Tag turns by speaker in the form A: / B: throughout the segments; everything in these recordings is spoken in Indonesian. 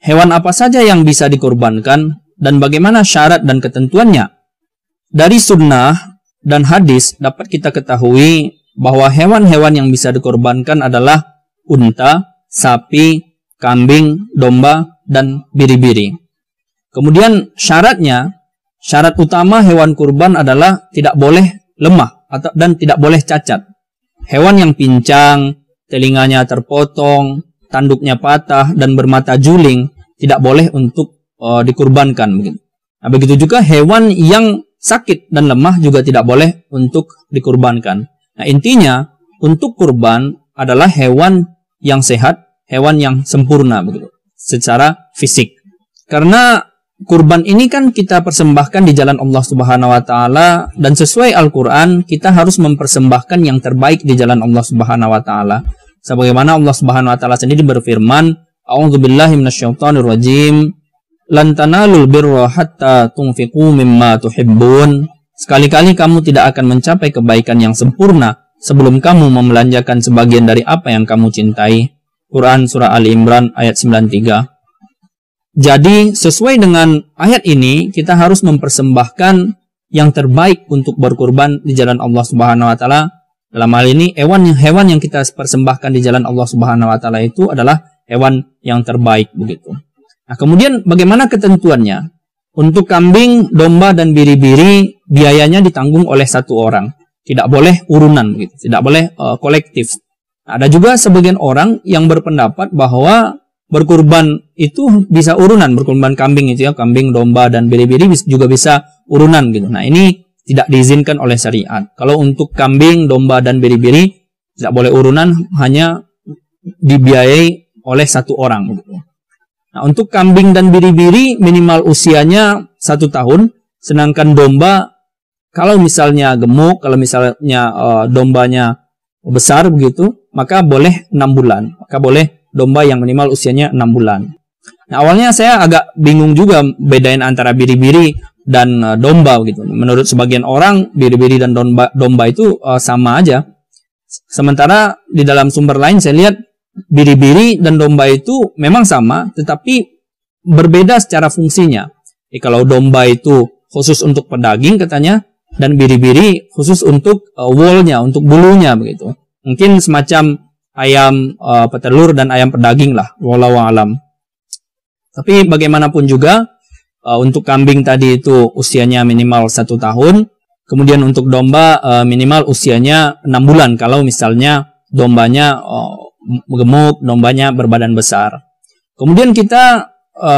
A: hewan apa saja yang bisa dikurbankan dan bagaimana syarat dan ketentuannya? Dari sunnah dan hadis dapat kita ketahui bahwa hewan-hewan yang bisa dikurbankan adalah unta, sapi, kambing, domba, dan biri-biri. Kemudian syarat utama hewan kurban adalah tidak boleh lemah dan tidak boleh cacat. Hewan yang pincang, telinganya terpotong, tanduknya patah, dan bermata juling tidak boleh untuk dikurbankan. Nah, begitu juga hewan yang sakit dan lemah juga tidak boleh untuk dikurbankan. Nah, intinya untuk kurban adalah hewan yang sehat, hewan yang sempurna begitu secara fisik. Karena kurban ini kan kita persembahkan di jalan Allah Subhanahu wa taala, dan sesuai Al-Qur'an kita harus mempersembahkan yang terbaik di jalan Allah Subhanahu wa taala. Sebagaimana Allah Subhanahu wa taala sendiri berfirman, A'udzubillahi minasyaitonirrajim, lan tanalul birra hatta tunfiqu mimma tuhibbun. Sekali-kali kamu tidak akan mencapai kebaikan yang sempurna sebelum kamu membelanjakan sebagian dari apa yang kamu cintai. Quran Surah Ali Imran ayat 93. Jadi sesuai dengan ayat ini kita harus mempersembahkan yang terbaik untuk berkurban di jalan Allah Subhanahu wa taala. Dalam hal ini hewan yang kita persembahkan di jalan Allah Subhanahu wa taala itu adalah hewan yang terbaik begitu. Nah, kemudian bagaimana ketentuannya? Untuk kambing, domba, dan biri-biri biayanya ditanggung oleh satu orang. Tidak boleh urunan begitu, tidak boleh kolektif. Nah, ada juga sebagian orang yang berpendapat bahwa berkurban itu bisa urunan, berkurban kambing itu ya, kambing, domba, dan biri-biri juga bisa urunan gitu. Nah, ini tidak diizinkan oleh syariat. Kalau untuk kambing, domba, dan biri-biri tidak boleh urunan, hanya dibiayai oleh satu orang gitu. Nah, untuk kambing dan biri-biri minimal usianya 1 tahun, sedangkan domba kalau misalnya gemuk, kalau misalnya dombanya besar begitu, maka boleh 6 bulan. Maka boleh domba yang minimal usianya 6 bulan. Nah, awalnya saya agak bingung juga bedain antara biri-biri dan domba gitu. Menurut sebagian orang, biri-biri dan domba itu sama aja. Sementara di dalam sumber lain saya lihat biri-biri dan domba itu memang sama, tetapi berbeda secara fungsinya. Kalau domba itu khusus untuk pedaging katanya, dan biri-biri khusus untuk woolnya, untuk bulunya begitu. Mungkin semacam ayam petelur dan ayam pedaging lah, wallahu alam. Tapi bagaimanapun juga untuk kambing tadi itu usianya minimal 1 tahun, kemudian untuk domba minimal usianya 6 bulan kalau misalnya dombanya gemuk, dombanya berbadan besar. Kemudian kita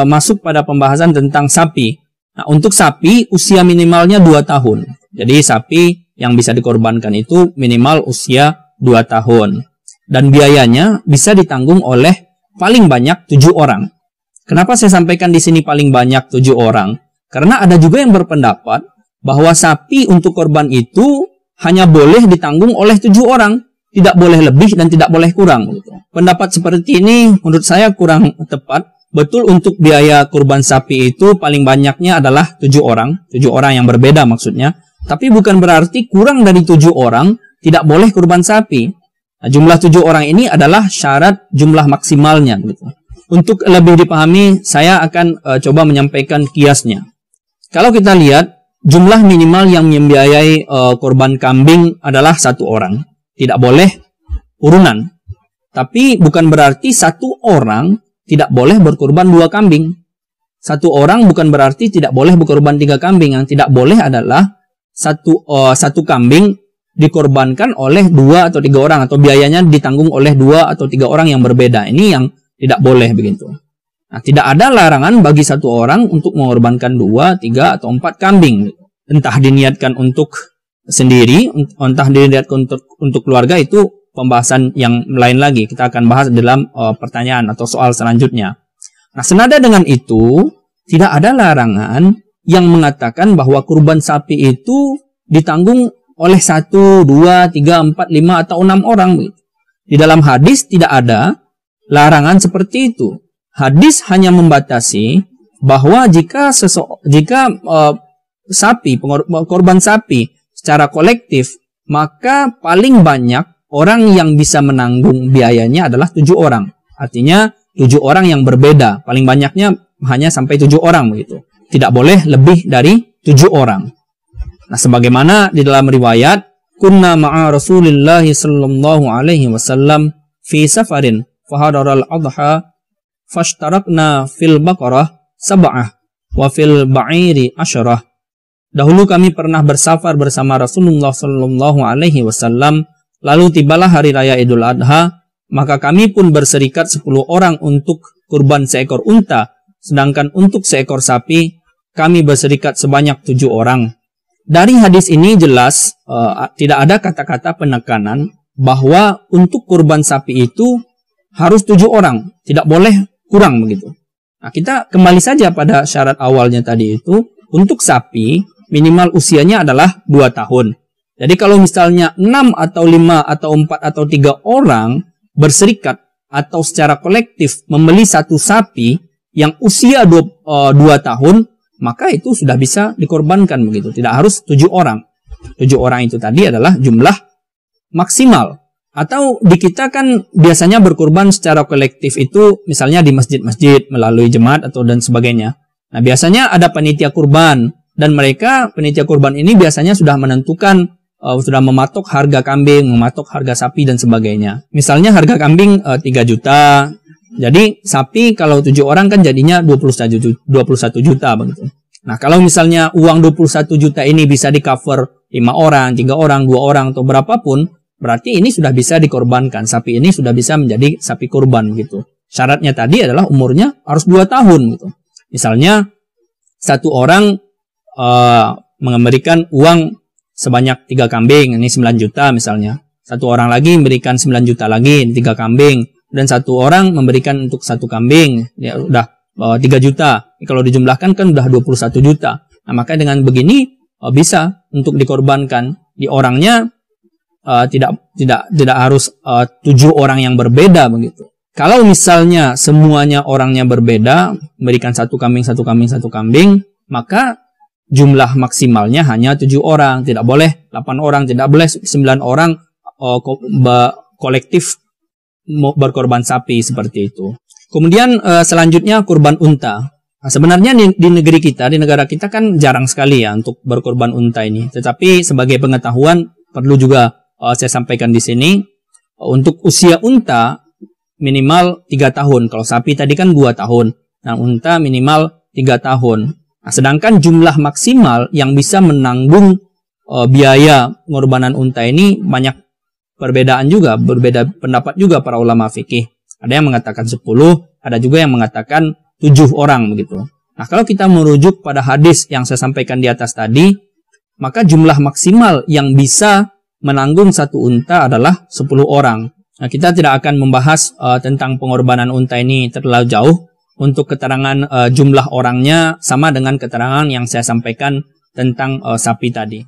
A: masuk pada pembahasan tentang sapi. Nah, untuk sapi usia minimalnya 2 tahun. Jadi sapi yang bisa dikorbankan itu minimal usia 2 tahun. Dan biayanya bisa ditanggung oleh paling banyak 7 orang. Kenapa saya sampaikan di sini paling banyak 7 orang? Karena ada juga yang berpendapat bahwa sapi untuk korban itu hanya boleh ditanggung oleh 7 orang. Tidak boleh lebih dan tidak boleh kurang. Pendapat seperti ini menurut saya kurang tepat. Betul untuk biaya kurban sapi itu paling banyaknya adalah 7 orang. 7 orang yang berbeda maksudnya. Tapi bukan berarti kurang dari 7 orang tidak boleh kurban sapi. Nah, jumlah 7 orang ini adalah syarat jumlah maksimalnya. Untuk lebih dipahami, saya akan coba menyampaikan kiasnya. Kalau kita lihat, jumlah minimal yang membiayai kurban kambing adalah 1 orang. Tidak boleh urunan. Tapi bukan berarti 1 orang tidak boleh berkurban 2 kambing. 1 orang bukan berarti tidak boleh berkurban 3 kambing. Yang tidak boleh adalah satu kambing dikorbankan oleh 2 atau 3 orang, atau biayanya ditanggung oleh 2 atau 3 orang yang berbeda. Ini yang tidak boleh begitu. Nah, tidak ada larangan bagi 1 orang untuk mengorbankan 2, 3, atau 4 kambing. Entah diniatkan untuk sendiri, entah diniatkan untuk keluarga, itu pembahasan yang lain lagi. Kita akan bahas dalam pertanyaan atau soal selanjutnya. Nah, senada dengan itu, tidak ada larangan yang mengatakan bahwa kurban sapi itu ditanggung oleh 1, 2, 3, 4, 5, atau 6 orang. Di dalam hadis tidak ada larangan seperti itu. Hadis hanya membatasi bahwa jika korban sapi secara kolektif, maka paling banyak orang yang bisa menanggung biayanya adalah 7 orang. Artinya 7 orang yang berbeda. Paling banyaknya hanya sampai 7 orang begitu. Tidak boleh lebih dari 7 orang. Nah, sebagaimana di dalam riwayat, kunna ma'a Rasulillahi sallallahu alaihi wasallam fi safarin fahadaral adha fashtarakna fil baqarah sab'ah wa fil ba'iri asyarah. Dahulu kami pernah bersafar bersama Rasulullah sallallahu alaihi wasallam, lalu tibalah hari raya Idul Adha, maka kami pun berserikat 10 orang untuk kurban seekor unta, sedangkan untuk seekor sapi kami berserikat sebanyak 7 orang. Dari hadis ini jelas tidak ada kata-kata penekanan bahwa untuk kurban sapi itu harus 7 orang, tidak boleh kurang begitu. Nah, kita kembali saja pada syarat awalnya tadi itu, untuk sapi minimal usianya adalah 2 tahun. Jadi kalau misalnya 6 atau 5 atau 4 atau 3 orang berserikat atau secara kolektif membeli satu sapi yang usia 2 tahun, maka itu sudah bisa dikorbankan begitu. Tidak harus 7 orang. 7 orang itu tadi adalah jumlah maksimal. Atau di kita kan biasanya berkurban secara kolektif itu misalnya di masjid-masjid melalui jemaat atau dan sebagainya. Nah, biasanya ada panitia kurban dan mereka panitia kurban ini biasanya sudah menentukan, sudah mematok harga kambing, mematok harga sapi dan sebagainya. Misalnya harga kambing 3 juta. Jadi sapi kalau 7 orang kan jadinya 21 juta begitu. Nah, kalau misalnya uang 21 juta ini bisa di-cover 5 orang, 3 orang, 2 orang atau berapapun, berarti ini sudah bisa dikorbankan. Sapi ini sudah bisa menjadi sapi kurban gitu. Syaratnya tadi adalah umurnya harus 2 tahun gitu. Misalnya satu orang memberikan uang sebanyak 3 kambing, ini 9 juta misalnya. Satu orang lagi memberikan 9 juta lagi, 3 kambing. Dan satu orang memberikan untuk 1 kambing, ya udah 3 juta. Kalau dijumlahkan kan udah 21 juta. Nah, maka dengan begini bisa untuk dikorbankan. Di orangnya tidak harus 7 orang yang berbeda begitu. Kalau misalnya semuanya orangnya berbeda, memberikan 1 kambing, 1 kambing, 1 kambing, maka jumlah maksimalnya hanya 7 orang. Tidak boleh 8 orang, tidak boleh 9 orang kolektif berkorban sapi seperti itu. Kemudian selanjutnya kurban unta. Nah, sebenarnya di negeri kita, di negara kita kan jarang sekali ya untuk berkorban unta ini. Tetapi sebagai pengetahuan perlu juga saya sampaikan di sini, untuk usia unta minimal 3 tahun. Kalau sapi tadi kan 2 tahun. Nah, unta minimal 3 tahun. Nah, sedangkan jumlah maksimal yang bisa menanggung biaya pengorbanan unta ini banyak perbedaan juga, berbeda pendapat juga para ulama fikih. Ada yang mengatakan 10, ada juga yang mengatakan 7 orang begitu. Nah, kalau kita merujuk pada hadis yang saya sampaikan di atas tadi, maka jumlah maksimal yang bisa menanggung satu unta adalah 10 orang. Nah, kita tidak akan membahas tentang pengorbanan unta ini terlalu jauh. Untuk keterangan jumlah orangnya sama dengan keterangan yang saya sampaikan tentang sapi tadi.